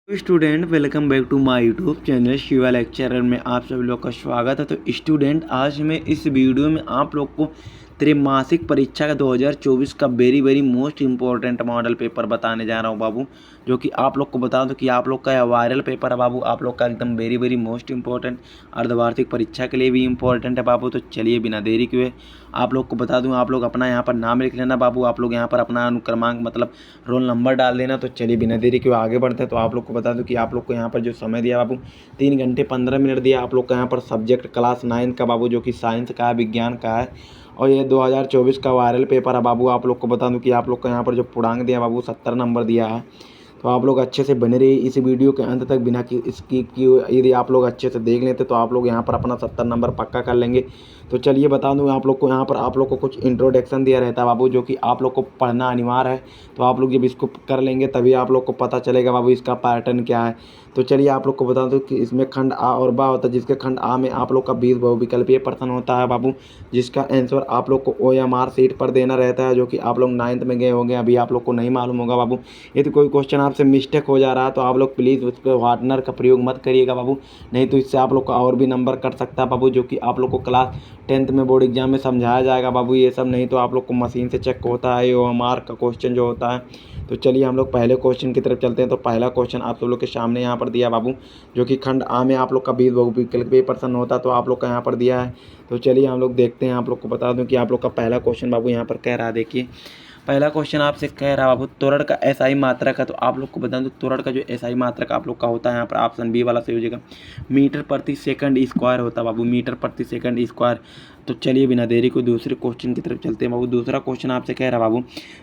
Student welcome back to my YouTube channel Shiva lecturer में आप सभी लोग का स्वागत है। तो स्टूडेंट आज मैं इस वीडियो में आप लोग को त्रैमासिक परीक्षा का 2024 का very most important model paper बताने जा रहा हूं बाबू, जो कि आप लोग को बता दो कि आप लोग का यह वायरल पेपर है बाबू, आप लोग का एकदम वेरी मोस्ट इम्पोर्टेंट अर्धवार्षिक परीक्षा के लिए भी इम्पोर्टेंट है बाबू। तो चलिए बिना देरी किए आप लोग को बता दूं, आप लोग अपना यहाँ पर नाम लिख लेना बाबू, आप लोग यहाँ पर अपना अनुक्रमांक मतलब रोल नंबर डाल देना। तो चलिए बिना देरी के आगे बढ़ते हैं। तो आप लोग को बता दूं कि आप लोग को यहाँ पर जो समय दिया बाबू 3 घंटे 15 मिनट दिया आप लोग का यहाँ पर सब्जेक्ट क्लास 9 का बाबू, जो कि साइंस का है, विज्ञान का है, और ये 2024 का वायरल पेपर है बाबू। आप लोग को बता दूं कि आप लोग का यहाँ पर जो पूर्णांक दिया बाबू 70 नंबर दिया है। तो आप लोग अच्छे से बने रहिए इस वीडियो के अंत तक बिना स्किप किए। यदि आप लोग अच्छे से देख लेते तो आप लोग यहाँ पर अपना 70 नंबर पक्का कर लेंगे। तो चलिए बता दूं आप लोग को, यहाँ पर आप लोग को कुछ इंट्रोडक्शन दिया रहता है बाबू, जो कि आप लोग को पढ़ना अनिवार्य है। तो आप लोग जब इसको कर लेंगे तभी आप लोग को पता चलेगा बाबू इसका पैटर्न क्या है। तो चलिए आप लोग को बता दूं कि इसमें खंड आ और बा होता है, जिसके खंड आ में आप लोग का 20 बहुविकल्पीय प्रश्न होता है बाबू, जिसका आंसर आप लोग को OMR सीट पर देना रहता है, जो कि आप लोग 9th में गए होंगे, अभी आप लोग को नहीं मालूम होगा बाबू। यदि कोई क्वेश्चन आपसे मिस्टेक हो जा रहा है तो आप लोग प्लीज़ उस पर वार्नर का प्रयोग मत करिएगा बाबू, नहीं तो इससे आप लोग का और भी नंबर कट सकता है बाबू, जो कि आप लोग को क्लास 10th में बोर्ड एग्जाम में समझाया जाएगा बाबू। ये सब नहीं तो आप लोग को मशीन से चेक होता है OMR का क्वेश्चन जो होता है। तो चलिए हम लोग पहले क्वेश्चन की तरफ चलते हैं। तो पहला क्वेश्चन आप सब लोग के सामने यहाँ पर दिया बाबू, जो कि खंड आ में आप लोग का 20 बहुविकल्पीय प्रश्न होता है, तो आप लोग का यहाँ पर दिया है। तो चलिए हम लोग देखते हैं। आप लोग को बता दूं कि आप लोग का पहला क्वेश्चन बाबू यहाँ पर कह रहा है, देखिए पहला क्वेश्चन आपसे कह रहा बाबू त्वरण का SI मात्रक है। तो आप लोग को बता दूं त्वरण का जो SI मात्रक आप लोग का होता है, यहाँ पर ऑप्शन बी वाला सही हो जाएगा, मीटर प्रति सेकंड स्क्वायर होता है बाबू, मीटर प्रति सेकंड स्क्वायर। तो चलिए बिना देरी को दूसरे क्वेश्चन की तरफ चलते हैं बाबू। दूसरा क्वेश्चन आपसे कह रहा बाबू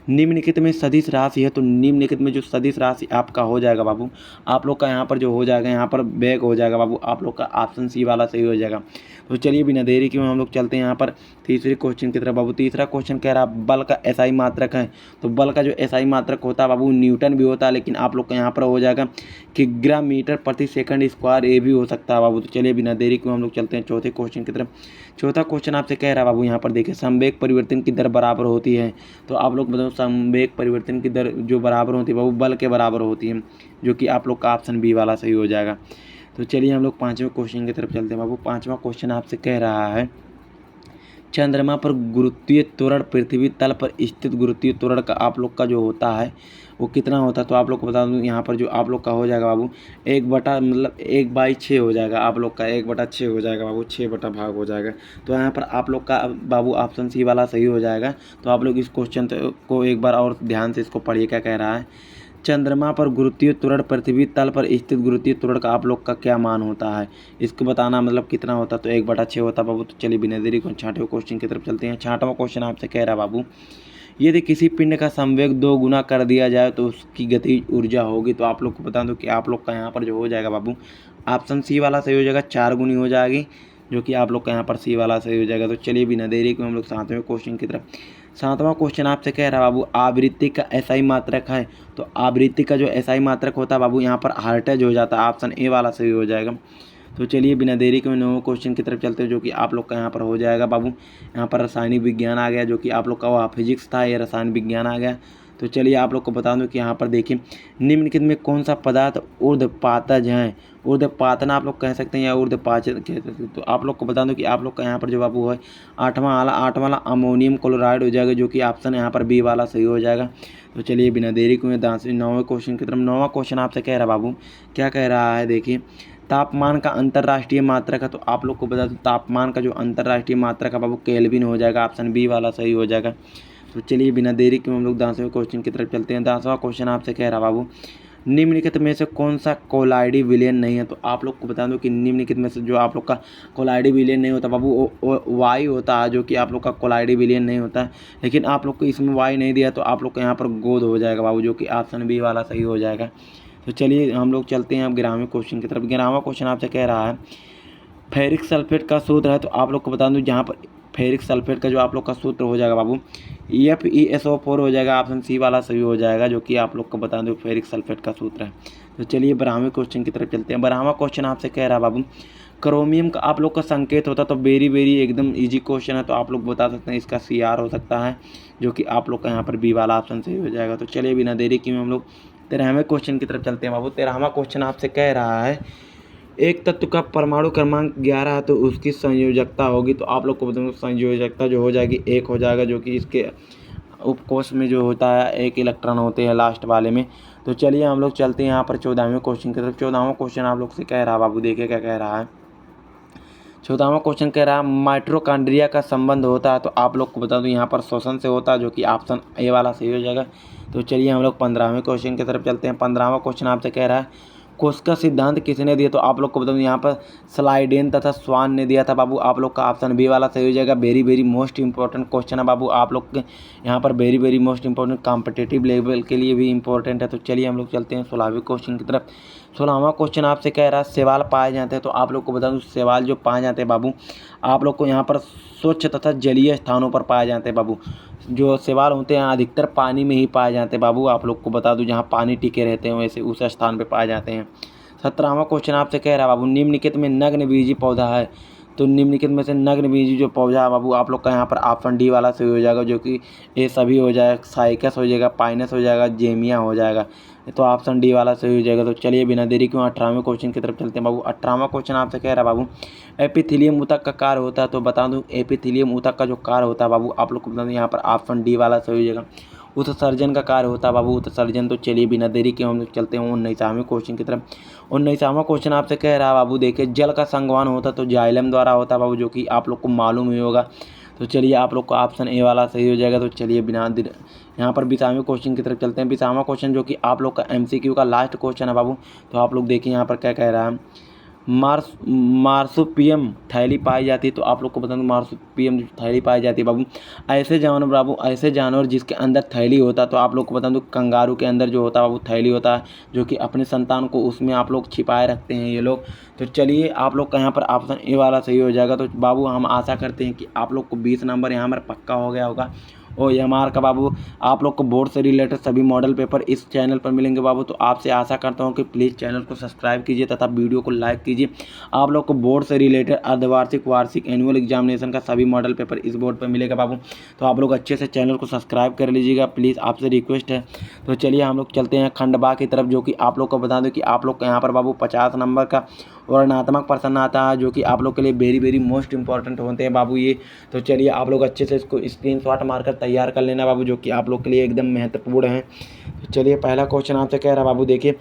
निम्नलिखित में सदिश राशि है। तो निम्नलिखित में जो सदिश राशि आपका हो जाएगा बाबू, आप लोग का यहाँ पर जो हो जाएगा, यहाँ पर बैक हो जाएगा बाबू, आप लोग का ऑप्शन सी वाला सही हो जाएगा। तो चलिए बिना देरी के हम लोग चलते हैं यहाँ पर तीसरे क्वेश्चन की तरफ बाबू। तीसरा क्वेश्चन कह रहा बल का SI मात्रक है। तो बल का जो SI मात्रक होता है बाबू न्यूटन भी होता है, लेकिन आप लोग का यहाँ पर हो जाएगा किग्रा मीटर प्रति सेकंड स्क्वायर, ये भी हो सकता है बाबू। तो चलिए बिना देरी के हम लोग चलते हैं चौथे क्वेश्चन की तरफ। चौथा क्वेश्चन आपसे कह रहा है बाबू, यहाँ पर देखिए संवेग परिवर्तन की दर बराबर होती है। तो आप लोग बताओ संवेग परिवर्तन की दर जो बराबर होती है बाबू बल के बराबर होती है, जो कि आप लोग का ऑप्शन बी वाला सही हो जाएगा। तो चलिए हम लोग पाँचवें क्वेश्चन की तरफ चलते हैं बाबू। पाँचवा क्वेश्चन आपसे कह रहा है चंद्रमा पर गुरुत्वीय त्वरण पृथ्वी तल पर स्थित गुरुत्वीय त्वरण का आप लोग का जो होता है वो कितना होता है। तो आप लोग को बता दूं यहाँ पर जो आप लोग का हो जाएगा बाबू 1/6 हो जाएगा, आप लोग का 1/6 हो जाएगा बाबू, 6 बटा भाग हो जाएगा। तो यहाँ पर आप लोग का बाबू ऑप्शन सी वाला सही हो जाएगा। तो आप लोग इस क्वेश्चन को एक बार और ध्यान से इसको पढ़िए, क्या कह रहा है, चंद्रमा पर गुरुत्वीय त्वरण पृथ्वी तल पर स्थित गुरुत्वीय त्वरण का आप लोग का क्या मान होता है, इसको बताना मतलब कितना होता है। तो 1/6 होता बाबू। तो चलिए बिना देरी को छठवें क्वेश्चन की तरफ चलते हैं। छठवां क्वेश्चन आपसे कह रहा बाबू यदि किसी पिंड का संवेग 2 गुना कर दिया जाए तो उसकी गति ऊर्जा होगी। तो आप लोग को बता दो कि आप लोग का यहाँ पर जो हो जाएगा बाबू ऑप्शन सी वाला सही हो जाएगा, 4 गुनी हो जाएगी, जो कि आप लोग का यहाँ पर सी वाला सही हो जाएगा। तो चलिए बिना देरी को हम लोग सातवें क्वेश्चन की तरफ। सातवां क्वेश्चन आपसे कह रहा बाबू आवृत्ति का SI मात्रक है। तो आवृत्ति का जो SI मात्रक होता है बाबू यहाँ पर हर्ट्ज हो जाता है, ऑप्शन ए वाला सही हो जाएगा। तो चलिए बिना देरी के नौवें क्वेश्चन की तरफ चलते हैं, जो कि आप लोग का यहाँ पर हो जाएगा बाबू, यहाँ पर रासायनिक विज्ञान आ गया, जो कि आप लोग का वह फिजिक्स था, ये रसायन विज्ञान आ गया। तो चलिए आप लोग को बता दूं कि यहाँ पर देखिए निम्नलिखित में कौन सा पदार्थ ऊर्ध्वपातज है। ऊर्ध्वपातन आप लोग कह सकते हैं या ऊर्ध्वपाचन कह सकते हैं। तो आप लोग को बता दूं कि आप लोग का यहाँ पर जो बाबू है आठवां वाला अमोनियम क्लोराइड हो जाएगा, जो कि ऑप्शन यहाँ पर बी वाला सही हो जाएगा। तो चलिए बिना देरी को 9वें क्वेश्चन की तरफ। 9वां क्वेश्चन आपसे कह रहा बाबू, क्या कह रहा है, देखिए तापमान का अंतर्राष्ट्रीय मात्रक है। तो आप लोग को बता दूं तापमान का जो अंतर्राष्ट्रीय मात्रक है बाबू केल्विन हो जाएगा, ऑप्शन बी वाला सही हो जाएगा। तो चलिए बिना देरी के हम लोग 10वें क्वेश्चन की तरफ चलते हैं। 10वां क्वेश्चन आपसे कह रहा बाबू निम्नलिखित में से कौन सा कोलाइडी विलयन नहीं है। तो आप लोग को बता दो कि निम्नलिखित में से जो आप लोग का कोलाइडी विलयन नहीं होता बाबू वाई होता है, जो कि आप लोग का कोलाइडी विलयन नहीं होता है, लेकिन आप लोग को इसमें वाई नहीं दिया तो आप लोग को यहाँ पर गोद हो जाएगा बाबू, जो कि ऑप्शन बी वाला सही हो जाएगा। तो चलिए हम लोग चलते हैं अब 11वें क्वेश्चन की तरफ। 11वां क्वेश्चन आपसे कह रहा है फेरिक सल्फेट का सूत्र है। तो आप लोग को बता दूं जहाँ पर फेरिक सल्फेट का जो आप लोग का सूत्र हो जाएगा बाबू FeSO4 हो जाएगा, ऑप्शन सी वाला सही हो जाएगा, जो कि आप लोग को बता दूं फेरिक सल्फेट का सूत्र है। तो चलिए 12वें क्वेश्चन की तरफ चलते हैं। 12वां क्वेश्चन आपसे कह रहा बाबू क्रोमियम का आप लोग का संकेत होता है। तो वेरी एकदम ईजी क्वेश्चन है, तो आप लोग बता सकते हैं इसका CR हो सकता है, जो कि आप लोग का यहाँ पर बी वाला ऑप्शन सही हो जाएगा। तो चलिए बिना देरी की हम लोग 13वें क्वेश्चन की तरफ चलते हैं बाबू। 13वां क्वेश्चन आपसे कह रहा है एक तत्व का परमाणु क्रमांक 11 है तो उसकी संयोजकता होगी। तो आप लोग को बताऊँ संयोजकता जो हो जाएगी 1 हो जाएगा, जो कि इसके उपकोष में जो होता है 1 इलेक्ट्रॉन होते हैं लास्ट वाले में। तो चलिए हम लोग चलते हैं यहाँ पर 14वें क्वेश्चन की तरफ। 14वां क्वेश्चन आप लोग से कह रहा है बाबू, देखिए क्या कह रहा है। 14वां क्वेश्चन कह रहा है माइटोकॉन्ड्रिया का संबंध होता है। तो आप लोग को बता दूं यहाँ पर श्वसन से होता है, जो कि ऑप्शन ए वाला सही हो जाएगा। तो चलिए हम लोग 15वें क्वेश्चन की तरफ चलते हैं। 15वां क्वेश्चन आपसे कह रहा है कोश का सिद्धांत किसने दिया। तो आप लोग को बता दूं यहाँ पर स्लाइडेन तथा स्वान ने दिया था बाबू। आप लोग का ऑप्शन बी वाला सही हो जाएगा। वेरी मोस्ट इंपॉर्टेंट क्वेश्चन है बाबू, आप लोग के यहाँ पर very most important competitive level के लिए भी इंपॉर्टेंट है। तो चलिए हम लोग चलते हैं 16वें क्वेश्चन की तरफ। 16वां क्वेश्चन आपसे कह रहा है शैवाल पाए जाते हैं। तो आप लोग को बता दूं शैवाल जो पाए जाते हैं बाबू, आप लोग को यहाँ पर स्वच्छ तथा जलीय स्थानों पर पाए जाते हैं बाबू। जो शैवाल होते हैं अधिकतर पानी में ही पाए जाते हैं बाबू। आप लोग को बता दूं जहाँ पानी टिके रहते हैं वैसे उस स्थान पर पाए जाते हैं। 17वां क्वेश्चन आपसे कह रहा है बाबू निम्नलिखित में नग्नबीजी पौधा है। तो निम्नलिखित में से नग्नबीजी जो पौधा है बाबू, आप लोग का यहाँ पर ऑप्शन डी वाला सही हो जाएगा, जो कि ये सभी हो जाएगा। साइकस हो जाएगा, पाइनस हो जाएगा, जेमिया हो जाएगा। तो ऑप्शन डी वाला सही हो जाएगा। तो चलिए बिना देरी क्यों 18वें क्वेश्चन की तरफ चलते हैं बाबू। 18वां क्वेश्चन आपसे कह रहा है बाबू एपिथेलियम ऊतक का कार्य होता है। तो बता दूं एपिथेलियम ऊतक का जो कार्य होता है बाबू, आप लोग को बता दूं यहाँ पर ऑप्शन डी वाला सही हो जाएगा। उत्सर्जन का कार्य होता है बाबू, उत्सर्जन। तो चलिए बिना देरी के हम लोग चलते हैं 19वां क्वेश्चन की तरफ। 19वां क्वेश्चन आपसे कह रहा है बाबू, देखिए जल का संगवान होता है तो जाइलम द्वारा होता है बाबू, जो कि आप लोग को मालूम ही होगा। तो चलिए आप लोग का ऑप्शन ए वाला सही हो जाएगा। तो चलिए बिना देर यहाँ पर 20वें क्वेश्चन की तरफ चलते हैं। 20वां क्वेश्चन जो कि आप लोग का MCQ का लास्ट क्वेश्चन है बाबू। तो आप लोग देखिए यहाँ पर क्या कह रहा है मार्सुपियम थैली पाई जाती है। तो आप लोग को बता दूं मार्सुपियम थैली पाई जाती है बाबू ऐसे जानवर बाबू, ऐसे जानवर जिसके अंदर थैली होता है। तो आप लोग को बता दूं कंगारू के अंदर जो होता है बाबू थैली होता है, जो कि अपने संतान को उसमें आप लोग छिपाए रखते हैं ये लोग। तो चलिए आप लोग का यहाँ पर ऑप्शन ए वाला सही हो जाएगा। तो बाबू हम आशा करते हैं कि आप लोग को 20 नंबर यहाँ पर पक्का हो गया होगा। OMR का बाबू आप लोग को बोर्ड से रिलेटेड सभी मॉडल पेपर इस चैनल पर मिलेंगे बाबू। तो आपसे आशा करता हूँ कि प्लीज़ चैनल को सब्सक्राइब कीजिए तथा वीडियो को लाइक कीजिए। आप लोग को बोर्ड से रिलेटेड अर्धवार्षिक, वार्षिक, एनुअल एग्जामिनेशन का सभी मॉडल पेपर इस बोर्ड पर मिलेगा बाबू। तो आप लोग अच्छे से चैनल को सब्सक्राइब कर लीजिएगा, प्लीज़ आपसे रिक्वेस्ट है। तो चलिए हम लोग चलते हैं खंड बा की तरफ, जो कि आप लोग को बता दूँ कि आप लोग को यहाँ पर बाबू 50 नंबर का वर्णनात्मक प्रश्न आता है, जो कि आप लोग के लिए वेरी मोस्ट इंपॉर्टेंट होते हैं बाबू ये। तो चलिए आप लोग अच्छे से इसको स्क्रीनशॉट मारकर तैयार कर लेना बाबू, जो कि आप लोग के लिए एकदम महत्वपूर्ण है। तो चलिए पहला क्वेश्चन आपसे कह रहा है बाबू, देखिए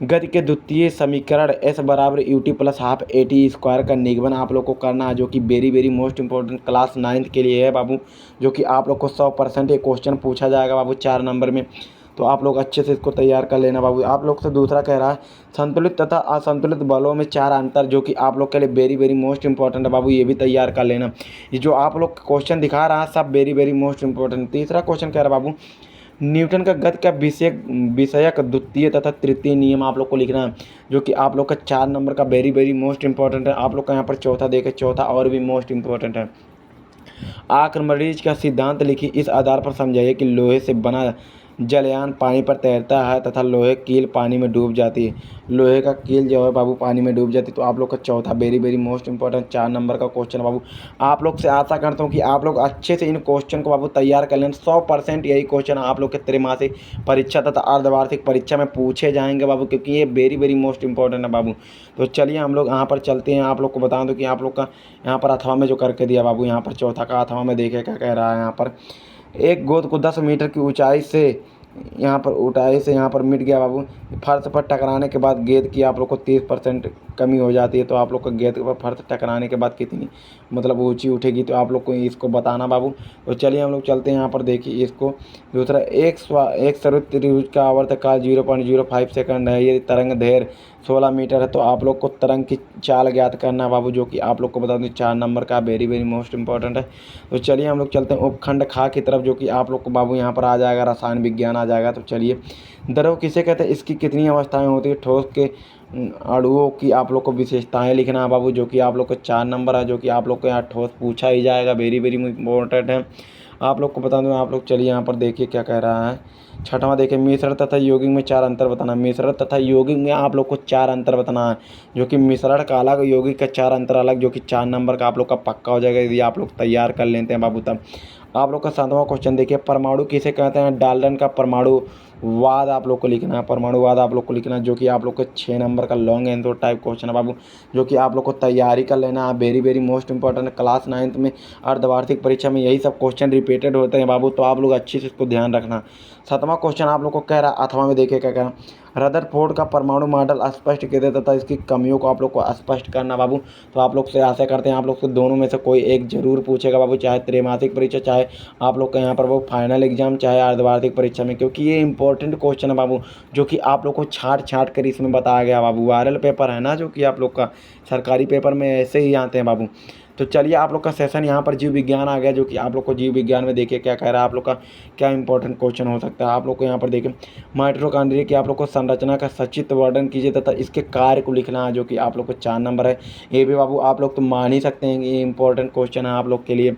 गति के द्वितीय समीकरण S बराबर ut plus half AT square का निगमन आप लोग को करना है, जो कि very most important class 9th के लिए है बाबू, जो कि आप लोग को 100% ये क्वेश्चन पूछा जाएगा बाबू 4 नंबर में। तो आप लोग अच्छे से इसको तैयार कर लेना बाबू। आप लोग से दूसरा कह रहा है संतुलित तथा असंतुलित बलों में 4 अंतर, जो कि आप लोग के लिए वेरी मोस्ट इंपॉर्टेंट है बाबू, ये भी तैयार कर लेना। ये जो आप लोग क्वेश्चन दिखा रहा है सब वेरी मोस्ट इंपॉर्टेंट। तीसरा क्वेश्चन कह रहा है बाबू न्यूटन का गति का विषयक द्वितीय तथा तृतीय नियम आप लोग को लिखना है, जो कि आप लोग का 4 नंबर का वेरी मोस्ट इंपॉर्टेंट है। आप लोग का यहाँ पर चौथा देखे, चौथा और भी मोस्ट इंपॉर्टेंट है। आर्किमिडीज का सिद्धांत लिखी, इस आधार पर समझाइए कि लोहे से बना जलयान पानी पर तैरता है तथा लोहे कील पानी में डूब जाती है। लोहे का कील जो है बाबू पानी में डूब जाती है। तो आप लोग का चौथा वेरी मोस्ट इंपॉर्टेंट 4 नंबर का क्वेश्चन बाबू। आप लोग से आशा करता हूँ कि आप लोग अच्छे से इन क्वेश्चन को बाबू तैयार कर लें। 100% यही क्वेश्चन आप लोग के त्रैमासिक परीक्षा तथा अर्धवार्षिक परीक्षा में पूछे जाएंगे बाबू, क्योंकि ये वेरी मोस्ट इंपॉर्टेंट है बाबू। तो चलिए हम लोग यहाँ पर चलते हैं। आप लोग को बता दूँ कि आप लोग का यहाँ पर अथवा में जो करके दिया बाबू, यहाँ पर चौथा का अथवा में देखे क्या कह रहा है। यहाँ पर एक गेंद को 10 मीटर की ऊंचाई से यहाँ पर मिट गया बाबू। फर्श पर टकराने के बाद गेंद की आप लोग को 30% कमी हो जाती है। तो आप लोग को गेंद पर फर्श टकराने के बाद कितनी मतलब ऊंची उठेगी, तो आप लोग को इसको बताना बाबू। तो चलिए हम लोग चलते हैं यहाँ पर देखिए इसको। दूसरा एक सरुत त्रिभुज का आवर्तकाल 0.05 सेकंड है। ये तरंग दैर्घ्य 16 मीटर है। तो आप लोग को तरंग की चाल ज्ञात करना बाबू, जो कि आप लोग को बता दें 4 नंबर का वेरी मोस्ट इंपॉर्टेंट है। तो चलिए हम लोग चलते हैं उपखंड खा की तरफ, जो कि आप लोग को बाबू यहाँ पर आ जाएगा रसायन विज्ञान आ जाएगा। तो चलिए द्रव किसे कहते हैं, इसकी कितनी अवस्थाएं होती है। ठोस के अणुओं की आप लोग को विशेषताएं लिखना है बाबू, जो कि आप लोग को 4 नंबर है, जो कि आप लोग को यहाँ ठोस पूछा ही जाएगा, वेरी इंपॉर्टेंट है। आप लोग को बता दूँ, आप लोग चलिए यहाँ पर देखिए क्या कह रहा है। छठवां देखिए मिश्रण तथा यौगिक में 4 अंतर बताना। मिश्रण तथा यौगिक में आप लोग को 4 अंतर बताना है, जो कि मिश्रण का अलग, यौगिक का 4 अंतर अलग, जो कि 4 नंबर का आप लोग का पक्का हो जाएगा यदि आप लोग तैयार कर लेते हैं बाबू। तब आप लोग का 7वां क्वेश्चन देखिए परमाणु किसे कहते हैं। डाल्टन का परमाणु वाद आप लोग को लिखना है, परमाणुवाद आप लोग को लिखना है, जो कि आप लोग को 6 नंबर का लॉन्ग आंसर टाइप क्वेश्चन है बाबू, जो कि आप लोग को तैयारी कर लेना है। Very very most important, class 9th में अर्धवार्षिक परीक्षा में यही सब क्वेश्चन रिपीटेड होते हैं बाबू, तो आप लोग अच्छे से इसको ध्यान रखना। 7वां क्वेश्चन आप लोग को कह रहा है, 8वां में देखिए क्या कह रहा है, रदरफोर्ड का परमाणु मॉडल स्पष्ट कीजिए तथा इसकी कमियों को आप लोग को स्पष्ट करना बाबू। तो आप लोग से आशा करते हैं आप लोग से दोनों में से कोई एक जरूर पूछेगा बाबू, चाहे त्रैमासिक परीक्षा, चाहे आप लोग का यहाँ पर वो फाइनल एग्जाम, चाहे अर्धवार्षिक परीक्षा में, क्योंकि ये इंपॉर्टेंट क्वेश्चन है बाबू, जो कि आप लोग को छाट छाट कर इसमें बताया गया बाबू। वायरल पेपर है ना, जो कि आप लोग का सरकारी पेपर में ऐसे ही आते हैं बाबू। तो चलिए आप लोग का सेशन यहाँ पर जीव विज्ञान आ गया, जो कि आप लोग को जीव विज्ञान में देखिए क्या कह रहा है, आप लोग का क्या इंपॉर्टेंट क्वेश्चन हो सकता है। आप लोग को यहाँ पर देखिए माइटोकॉन्ड्रिया की आप लोग को संरचना का सचित्र वर्णन कीजिए तथा इसके कार्य को लिखना है, जो कि आप लोग को 4 नंबर है। ये भी बाबू आप लोग तो मान ही सकते हैं कि ये इंपॉर्टेंट क्वेश्चन है आप लोग के लिए।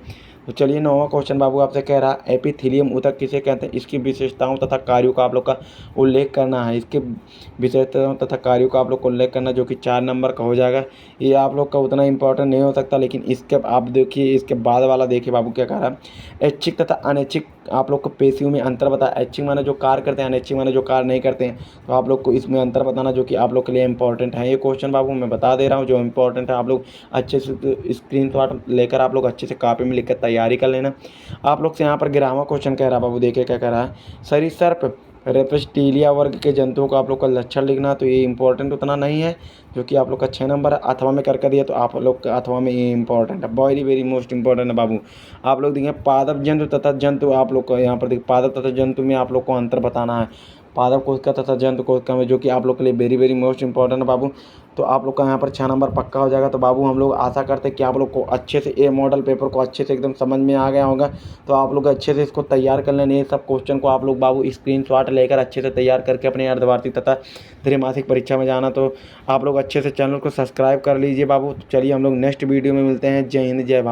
तो चलिए 9वां क्वेश्चन बाबू आपसे कह रहा है, एपिथेलियम ऊतक किसे कहते हैं, इसकी विशेषताओं तथा कार्यों का आप लोग का उल्लेख करना है। इसके विशेषताओं तथा कार्यों का आप लोग को उल्लेख करना, जो कि 4 नंबर का हो जाएगा। ये आप लोग का उतना इंपॉर्टेंट नहीं हो सकता, लेकिन इसके आप देखिए इसके बाद वाला देखिए बाबू क्या कह रहा है, ऐच्छिक तथा अनैच्छिक आप लोग को पेशियों में अंतर बताया। ऐच्छिक माने जो कार्य करते हैं, अनैच्छिक माने जो कार्य नहीं करते हैं। तो आप लोग को इसमें अंतर बताना, जो कि आप लोग के लिए इंपॉर्टेंट है। ये क्वेश्चन बाबू मैं बता दे रहा हूँ, जो इंपॉर्टेंट है आप लोग अच्छे से स्क्रीनशॉट लेकर आप लोग अच्छे से कॉपी में लिख कर तैयारी कर लेना। आप लोग से यहाँ पर 11वां क्वेश्चन कह रहा है बाबू, देखिए क्या कह रहा है, सरीसृप रेप्टिलिया वर्ग के जंतुओं का आप लोग का लक्षण लिखना। तो ये इंपॉर्टेंट उतना नहीं है, जो कि आप लोग का 6 नंबर है। 8वां में करके दिया, तो आप लोग का 8वां में ये इंपॉर्टेंट है, वेरी वेरी मोस्ट इंपॉर्टेंट है बाबू। आप लोग देखिए पादप जंतु तथा जंतु, आप लोग को यहाँ पर देखिए पादप तथा जंतु में आप लोग को अंतर बताना है, पादप कोशिका तथा जंतु कोशिका में, जो कि आप लोग के लिए वेरी वेरी मोस्ट इंपॉर्टेंट है बाबू। तो आप लोग का यहाँ पर 6 नंबर पक्का हो जाएगा। तो बाबू हम लोग आशा करते हैं कि आप लोग को अच्छे से ये मॉडल पेपर को अच्छे से एकदम समझ में आ गया होगा। तो आप लोग अच्छे से इसको तैयार कर लेना। ये सब क्वेश्चन को आप लोग बाबू स्क्रीनशॉट लेकर अच्छे से तैयार करके अपने अर्धवार्षिक तथा त्रैमासिक परीक्षा में जाना। तो आप लोग अच्छे से चैनल को सब्सक्राइब कर लीजिए बाबू। तो चलिए हम लोग नेक्स्ट वीडियो में मिलते हैं। जय हिंद, जय भारत।